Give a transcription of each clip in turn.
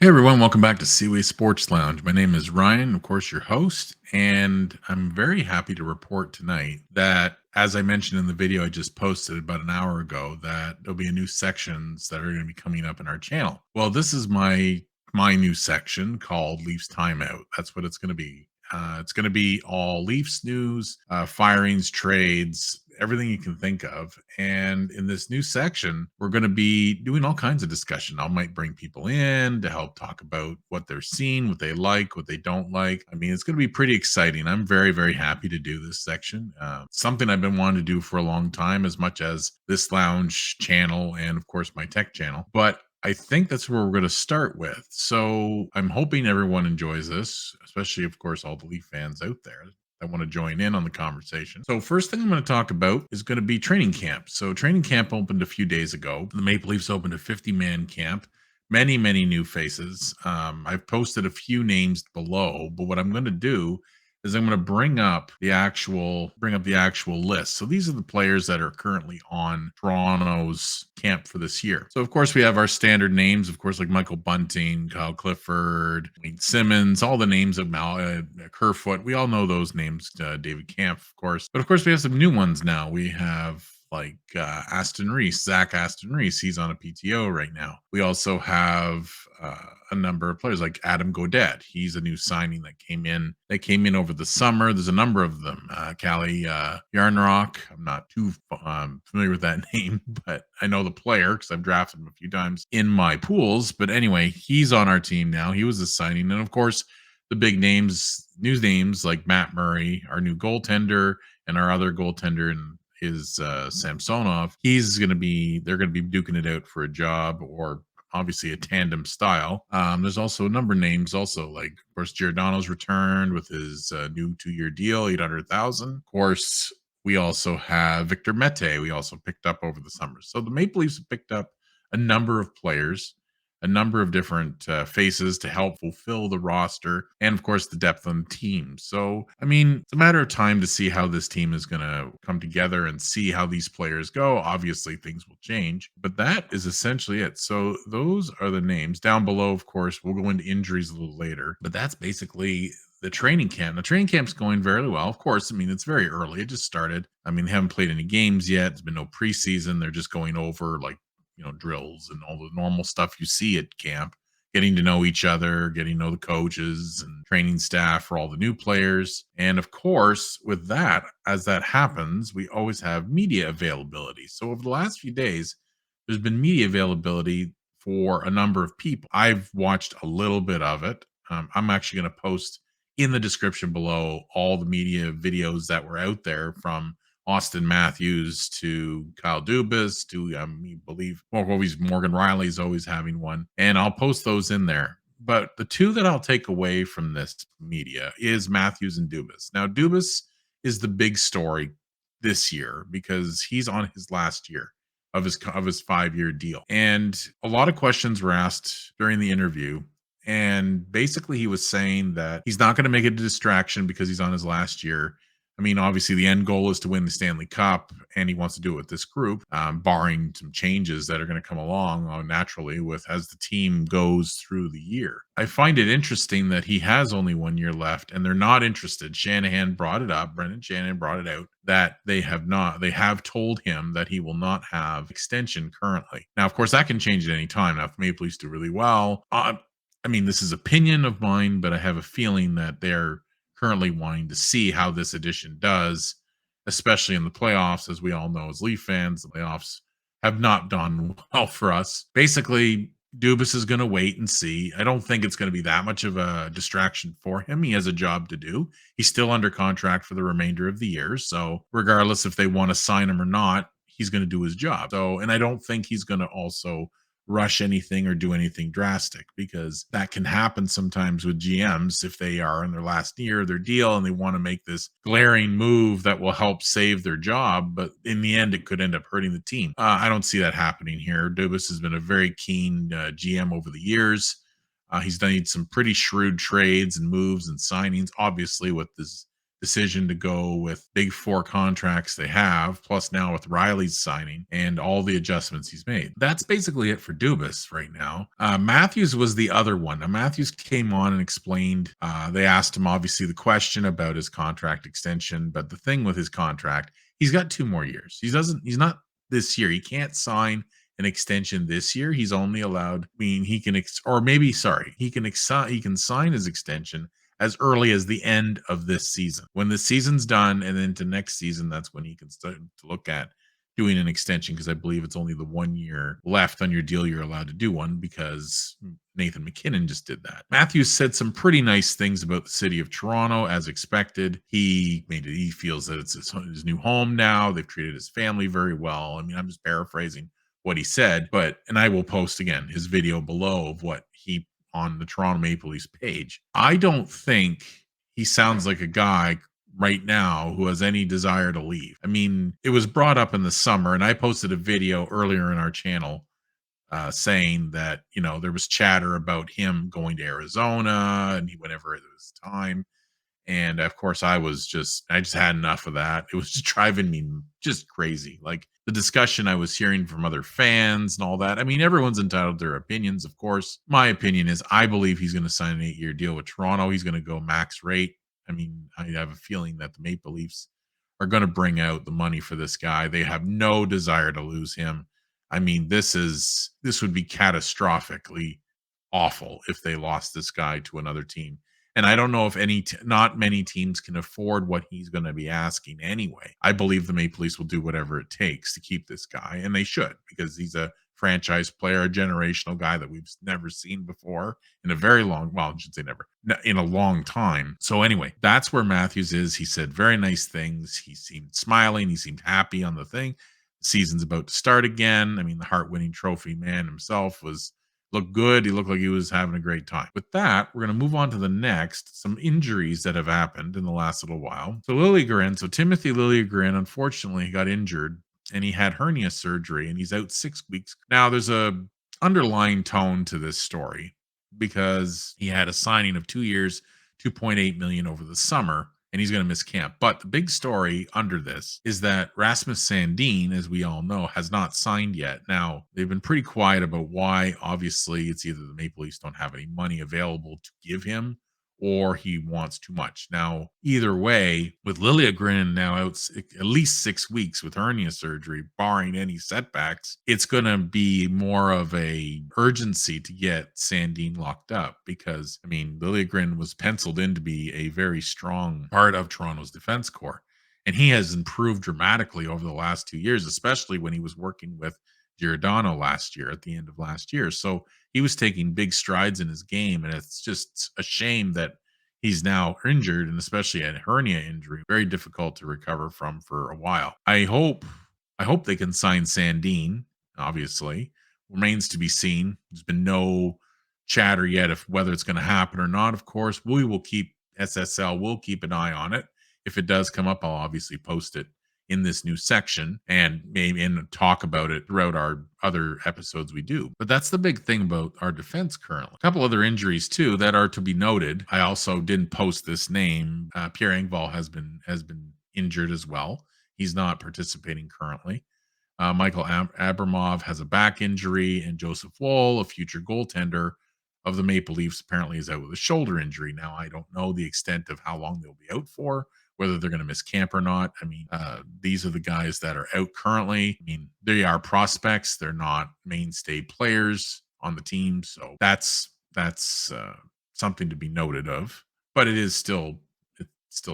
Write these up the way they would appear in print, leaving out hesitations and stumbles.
Hey everyone, welcome back to Seaway Sports Lounge. My name is Ryan, of course, your host, and I'm very happy to report tonight that, as I mentioned in the video I just posted about an hour ago, that there'll be a new sections that are going to be coming up in our channel. Well, this is my new section called Leafs Timeout. That's what it's going to be. It's going to be all Leafs news, firings, trades, everything you can think of. And in this new section, we're going to be doing all kinds of discussion. I might bring people in to help talk about what they're seeing, what they like, what they don't like. I mean, it's going to be pretty exciting. I'm very, very happy to do this section. Something I've been wanting to do for a long time, as much as this lounge channel and, of course, my tech channel. But I think that's where we're going to start with. So I'm hoping everyone enjoys this, especially, of course, all the Leaf fans out there that want to join in on the conversation. So, first thing I'm going to talk about is going to be training camp. So, training camp opened a few days ago. The Maple Leafs opened a 50-man camp. Many, many new faces. I've posted a few names below, but what I'm going to do is I'm going to bring up the actual list. So these are the players that are currently on Toronto's camp for this year. So of course we have our standard names, of course, like Michael Bunting, Kyle Clifford, Wayne Simmons, all the names of Kerfoot. We all know those names. David Camp, of course, but of course we have some new ones now. We have like Zach Aston Reese. He's on a PTO right now. We also have a number of players like Adam Gaudette. He's a new signing that came in. They came in over the summer. There's a number of them. Callie Yarnrock. I'm not too familiar with that name, but I know the player because I've drafted him a few times in my pools. But anyway, he's on our team now. He was a signing, and of course, the big names, new names like Matt Murray, our new goaltender, and our other goaltender is Samsonov. They're going to be duking it out for a job, or obviously a tandem style. There's also a number of names also, like of course Giordano's returned with his new 2-year deal, 800,000. Of course, we also have Victor Mete. We also picked up over the summer. So the Maple Leafs have picked up a number of players, a number of different faces to help fulfill the roster, and of course the depth on the team. So, I mean, it's a matter of time to see how this team is going to come together and see how these players go. Obviously, things will change, but that is essentially it. So, those are the names. Down below, of course, we'll go into injuries a little later, but that's basically the training camp. The training camp's going very well. Of course, I mean, it's very early. It just started. I mean, they haven't played any games yet. There's been no preseason. They're just going over like drills and all the normal stuff you see at camp, getting to know each other, getting to know the coaches and training staff for all the new players. And of course, with that, as that happens, we always have media availability. So over the last few days, there's been media availability for a number of people. I've watched a little bit of it. I'm actually going to post in the description below all the media videos that were out there, from Austin Matthews to Kyle Dubas to I believe always Morgan Riley's always having one, and I'll post those in there. But the two that I'll take away from this media is Matthews and Dubas. Now Dubas is the big story this year because he's on his last year of his 5-year deal, and a lot of questions were asked during the interview. And basically, he was saying that he's not going to make it a distraction because he's on his last year. I mean, obviously, the end goal is to win the Stanley Cup, and he wants to do it with this group, barring some changes that are going to come along naturally with as the team goes through the year. I find it interesting that he has only 1 year left, and they're not interested. Shanahan brought it up. Brendan Shanahan brought it out that they have not. They have told him that he will not have extension currently. Now, of course, that can change at any time. Now, if Maple Leafs do really well, I mean, this is opinion of mine, but I have a feeling that they're currently wanting to see how this edition does, especially in the playoffs. As we all know, as Leaf fans, the playoffs have not done well for us. Basically, Dubas is going to wait and see. I don't think it's going to be that much of a distraction for him. He has a job to do. He's still under contract for the remainder of the year. So, regardless if they want to sign him or not, he's going to do his job. So, and I don't think he's going to also rush anything or do anything drastic, because that can happen sometimes with GMs if they are in their last year of their deal and they want to make this glaring move that will help save their job, but in the end it could end up hurting the team. I don't see that happening here. Dubas has been a very keen GM over the years. He's done some pretty shrewd trades and moves and signings, obviously with this decision to go with big four contracts they have, plus now with Riley's signing and all the adjustments he's made. That's basically it for Dubas right now. Matthews was the other one. Now, Matthews came on and explained, they asked him obviously the question about his contract extension, but the thing with his contract, he's got 2 more years. He's not this year. He can't sign an extension this year. He's only allowed, I mean, he can, or maybe, sorry, he can sign his extension as early as the end of this season. When the season's done and into next season, that's when he can start to look at doing an extension, because I believe it's only the 1 year left on your deal you're allowed to do one, because Nathan McKinnon just did that. Matthews said some pretty nice things about the city of Toronto, as expected. He feels that it's his new home now. They've treated his family very well. I mean, I'm just paraphrasing what he said, and I will post again his video below of what he on the Toronto Maple Leafs page. I don't think he sounds like a guy right now who has any desire to leave. I mean, it was brought up in the summer, and I posted a video earlier in our channel saying that, there was chatter about him going to Arizona and whenever it was time. And of course, I just had enough of that. It was just driving me just crazy. Like the discussion I was hearing from other fans and all that. I mean, everyone's entitled to their opinions, of course. My opinion is I believe he's going to sign an 8-year deal with Toronto. He's going to go max rate. I mean, I have a feeling that the Maple Leafs are going to bring out the money for this guy. They have no desire to lose him. I mean, this would be catastrophically awful if they lost this guy to another team. And I don't know if not many teams can afford what he's going to be asking anyway. I believe the Maple Leafs will do whatever it takes to keep this guy, and they should, because he's a franchise player, a generational guy that we've never seen before in a very long, well, I should say never, in a long time. So anyway, that's where Matthews is. He said very nice things. He seemed smiling. He seemed happy on the thing. The season's about to start again. I mean, the Hart-winning trophy man himself looked good. He looked like he was having a great time. With that, we're going to move on to the next, some injuries that have happened in the last little while. So Timothy Lijegren, unfortunately, he got injured and he had hernia surgery and he's out 6 weeks. Now, there's a underlying tone to this story because he had a signing of 2 years, 2.8 million over the summer, and he's going to miss camp. But the big story under this is that Rasmus Sandin, as we all know, has not signed yet. Now, they've been pretty quiet about why. Obviously, it's either the Maple Leafs don't have any money available to give him, or he wants too much. Now, either way, with Liljegren now out at least 6 weeks with hernia surgery, barring any setbacks, it's going to be more of a urgency to get Sandin locked up, because, I mean, Liljegren was penciled in to be a very strong part of Toronto's defense core. And he has improved dramatically over the last 2 years, especially when he was working with Giordano last year, at the end of last year. So he was taking big strides in his game, and it's just a shame that he's now injured, and especially a hernia injury, very difficult to recover from for a while. I hope they can sign Sandin. Obviously, remains to be seen. There's been no chatter yet of whether it's going to happen or not. Of course, we will keep SSL. We'll keep an eye on it. If it does come up, I'll obviously post it in this new section and maybe talk about it throughout our other episodes we do. But that's the big thing about our defense currently. A couple other injuries too that are to be noted. I also didn't post this name. Pierre Engvall has been injured as well. He's not participating currently. Michael Abramov has a back injury, and Joseph Woll, a future goaltender of the Maple Leafs, apparently is out with a shoulder injury. Now, I don't know the extent of how long they'll be out for, whether they're going to miss camp or not. I mean, these are the guys that are out currently. I mean, they are prospects. They're not mainstay players on the team. So that's something to be noted of, but it still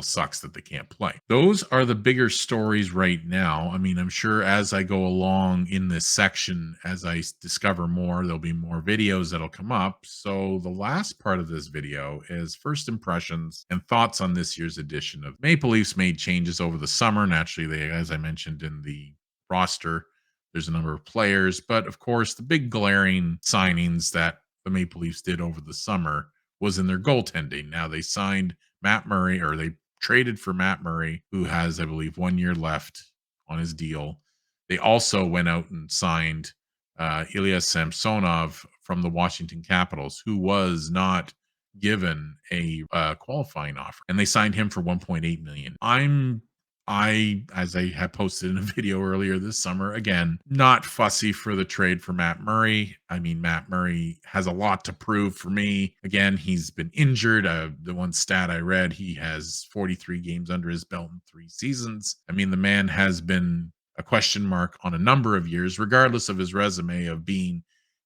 sucks that they can't play. Those are the bigger stories right now. I mean, I'm sure as I go along in this section, as I discover more, there'll be more videos that'll come up. So the last part of this video is first impressions and thoughts on this year's edition of Maple Leafs. Made changes over the summer. Naturally, they, as I mentioned in the roster, there's a number of players, but of course, the big glaring signings that the Maple Leafs did over the summer was in their goaltending. Now, they signed Matt Murray, or they traded for Matt Murray, who has, I believe, 1 year left on his deal. They also went out and signed Ilya Samsonov from the Washington Capitals, who was not given a qualifying offer, and they signed him for 1.8 million. As I had posted in a video earlier this summer, again, not fussy for the trade for Matt Murray. I mean, Matt Murray has a lot to prove for me. Again, he's been injured. The one stat I read, he has 43 games under his belt in 3 seasons. I mean, the man has been a question mark on a number of years, regardless of his resume of being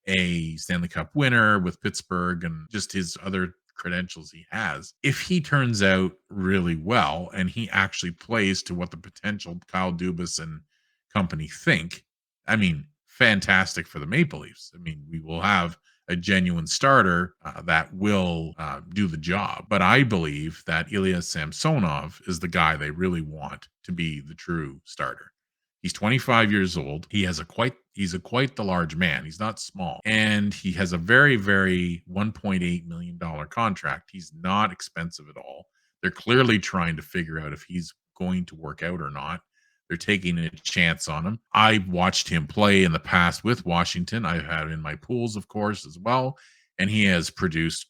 a Stanley Cup winner with Pittsburgh and just his other credentials he has. If he turns out really well and he actually plays to what the potential Kyle Dubas and company think, I mean, fantastic for the Maple Leafs. I mean, we will have a genuine starter that will do the job. But I believe that Ilya Samsonov is the guy they really want to be the true starter. He's 25 years old. He's a quite the large man. He's not small. And he has a very $1.8 million contract. He's not expensive at all. They're clearly trying to figure out if he's going to work out or not. They're taking a chance on him. I watched him play in the past with Washington. I've had him in my pools, of course, as well. And he has produced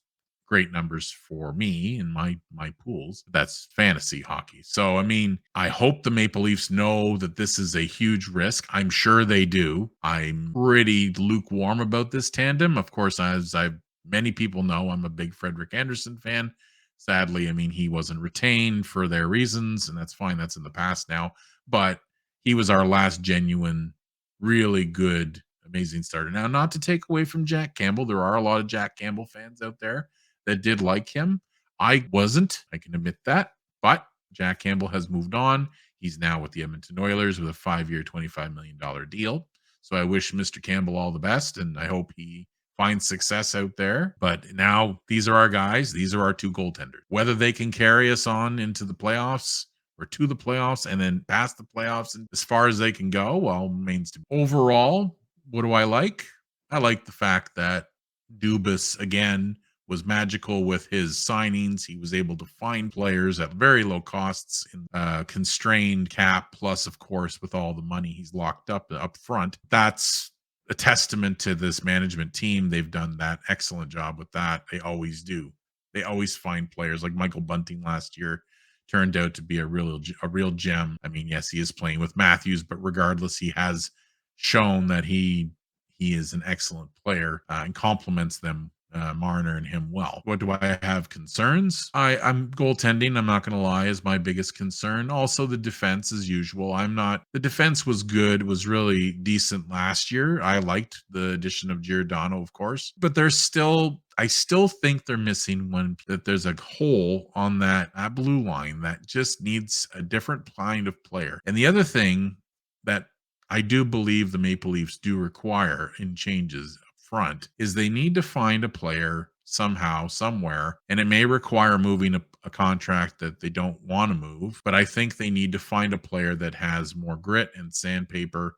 great numbers for me in my pools. That's fantasy hockey. So I mean, I hope the Maple Leafs know that this is a huge risk. I'm sure they do. I'm pretty lukewarm about this tandem. Of course, as I many people know, I'm a big Frederick Anderson fan. Sadly, I mean, he wasn't retained for their reasons, and that's fine. That's in the past now. But he was our last genuine, really good, amazing starter. Now, not to take away from Jack Campbell, there are a lot of Jack Campbell fans out there that did like him. I wasn't, I can admit that, but Jack Campbell has moved on. He's now with the Edmonton Oilers with a 5-year, $25 million deal. So I wish Mr. Campbell all the best, and I hope he finds success out there. But now these are our guys. These are our two goaltenders. Whether they can carry us on into the playoffs or to the playoffs and then past the playoffs and as far as they can go, well, remains to be. Overall, what do I like? I like the fact that Dubas, again, was magical with his signings. He was able to find players at very low costs in constrained cap, plus, of course, with all the money he's locked up front. That's a testament to this management team. They've done that excellent job with that. They always do. They always find players like Michael Bunting last year turned out to be a real gem. I mean, yes, he is playing with Matthews, but regardless, he has shown that he is an excellent player and complements them, Marner and him, well. What do I have concerns? I'm goaltending. I'm not going to lie, is my biggest concern. Also, the defense, as usual. The defense was good, was really decent last year. I liked the addition of Giordano, of course, but I still think they're missing that there's a hole on that blue line that just needs a different kind of player. And the other thing that I do believe the Maple Leafs do require in changes up front is they need to find a player somehow, somewhere, and it may require moving a contract that they don't want to move, but I think they need to find a player that has more grit and sandpaper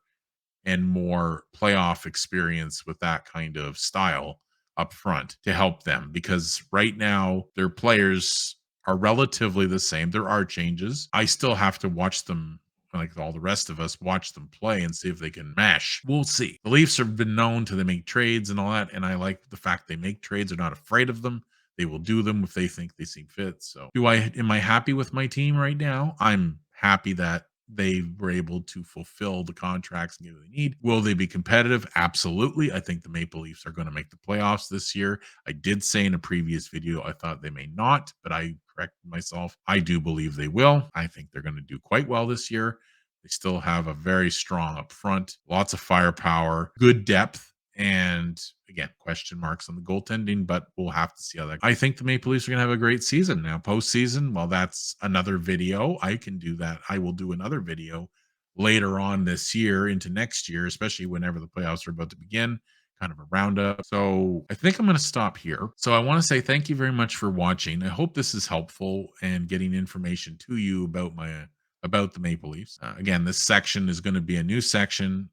and more playoff experience with that kind of style up front to help them, because right now their players are relatively the same. There are changes. I still have to watch them, like all the rest of us, watch them play and see if they can mesh. We'll see. The Leafs have been known to make trades and all that, and I like the fact they make trades. They're not afraid of them. They will do them if they think they seem fit. So, am I happy with my team right now? I'm happy that they were able to fulfill the contracts and get what they need. Will they be competitive? Absolutely. I think the Maple Leafs are going to make the playoffs this year. I did say in a previous video I thought they may not, but I corrected myself. I do believe they will. I think they're going to do quite well this year. They still have a very strong up front, lots of firepower, good depth, and again, question marks on the goaltending, but we'll have to see how that. I think the Maple Leafs are going to have a great season. Now, postseason, well, that's another video. I can do that. I will do another video later on this year into next year, especially whenever the playoffs are about to begin, kind of a roundup. So I think I'm going to stop here. So I want to say thank you very much for watching. I hope this is helpful and getting information to you about the Maple Leafs. Again, this section is going to be a new section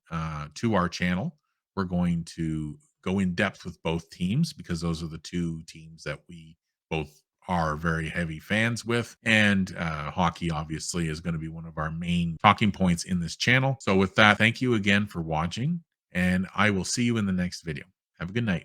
to our channel. We're going to go in depth with both teams because those are the two teams that we both are very heavy fans with. And hockey, obviously, is going to be one of our main talking points in this channel. So with that, thank you again for watching, and I will see you in the next video. Have a good night.